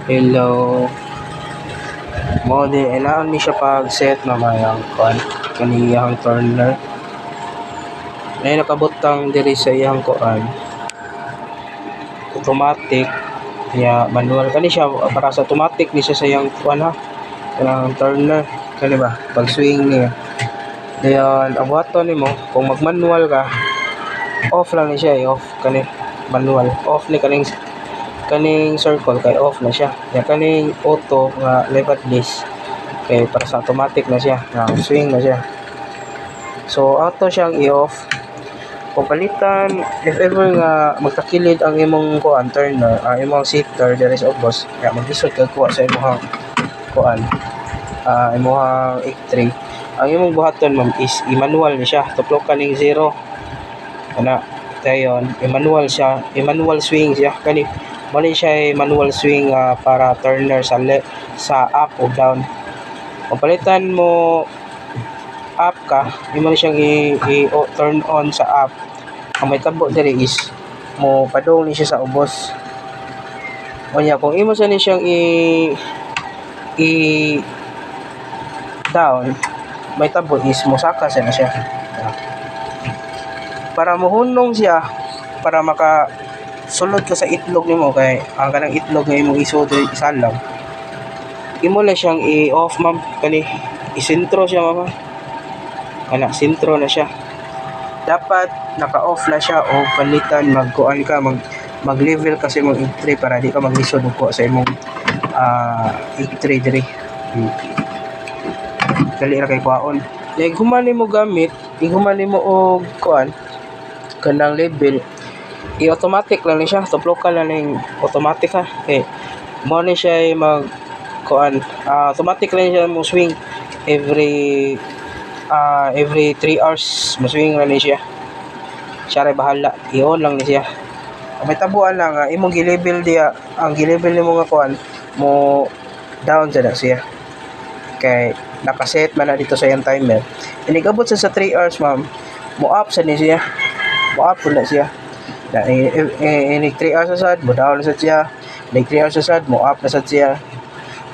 Hello. Mo di kailangan ni siya pag set mamayang kuan kaniyang turner. Nay nakabutang diri sa iyang kuan. Automatic ya manual kani siya para sa automatic ni siya sa iyang kuan ha. Kanang turner kani ba pag swing niya. Dayon ang buhaton nimo kung mag-manual ka off lang ni siya off kani manual off ni kaning circle kay off na siya. Ya kaning auto nga live disc kay para sa automatic na siya, nga swing na siya. So auto siyang i-off. Kung palitan if ever nga magtakilid ang imong kuan turner, ang imong seater diri sa ubos, kaya maglisod kag kuha sa imong kuan imong X3. Ang imong buhaton ma'am is i-manual ni siya, tuplokan ning 0. Ana dayon i-manual siya, i-manual swing siya kani mali siya manual swing para turner sa up o down. Kung palitan mo up ka, imo siyang i-turn on sa up. Ang may tabo diri is mo padung ni siya sa ubos. Unya kung imo sa ni siyang i down, may tabo is mo saka sa na siya. Para mohunong siya, para maka sulod ka sa itlog nimo kay ang kanang itlog nga imong isud isalang. Imo na siyang i-off ma'am kani isentro siya ma'am. Ana sentro na siya. Dapat naka-off na siya o palitan magkuan ka mag-level kasi mong X3 para di ka maglisod ko sa imong X3 diri. Dali ra kay kuhaon. Like human mo gamit, human mo og kuan kanang level i-automatic lang ni siya, tuplokan lang ning automatic ha. Okay. Mo ni siya mag kuan automatic lang siya mo swing every 3 hours mo swing lang ni siya. Siya ray bahala, i-on lang ni siya. May tabuan lang imong gi-level dia, ang gi-level nimo nga kuan mo down sa siya. Kay nakaset man na dito sa iyang timer. Inigabot sa 3 hours ma'am, mo up sa ni siya. Mo up na siya. Ini 3 hours asad, mo down na siya. Like 3 hours asad, mo up na siya.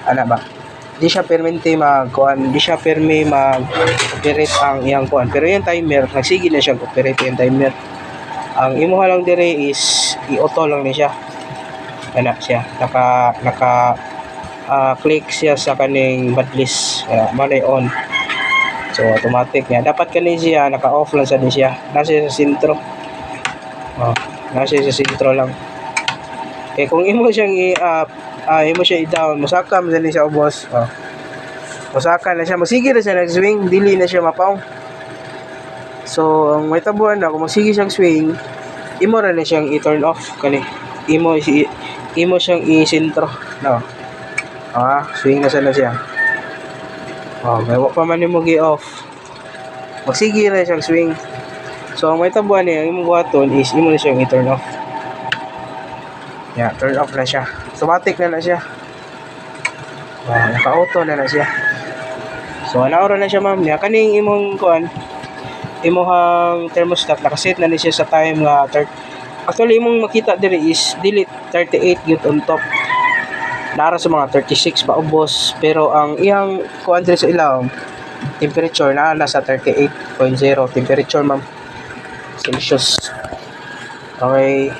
Ana ba? Di siya permente mag-kuan, di siya perme mag-operate ang iyang kuan. Pero yung timer, nagsige na siya operate yung timer. Ang imuha lang dire is i-auto lang ni siya. Ana siya, naka click siya sa kaning badlist, manay on. So automatic niya. Dapat kani siya naka-off lang sa siya. Nasa sa sentro. Nasa sa sentro lang. Kaya kung imo siyang i-up, imo siya i-down, musaka man din siya ubos. Musaka na siya, masige na siya nag-swing, dili na siya mapaw. So, ang may tabuan na, kung masige siyang swing, imo rin na siyang i-turn off. Kani, imo siyang i-sentro. No. Swing na siya. May pa man mo gi-off. Magsige na siyang swing. So, ang may tabuan niya, yung buhaton is imo na siyang i-turn off. Yeah, turn off na siya. Automatic na siya. Naka-auto na siya. So, naora na siya ma'am. Kaning imong kuan, imong thermostat nakaset na ni siya sa time nga actually imong makita diri is delete 38 yun on top. Nara sa mga 36 pa ubos, pero ang iyang kuan diri sa ilawom temperature na nasa 38.0 temperature ma'am. Celsius. Okay.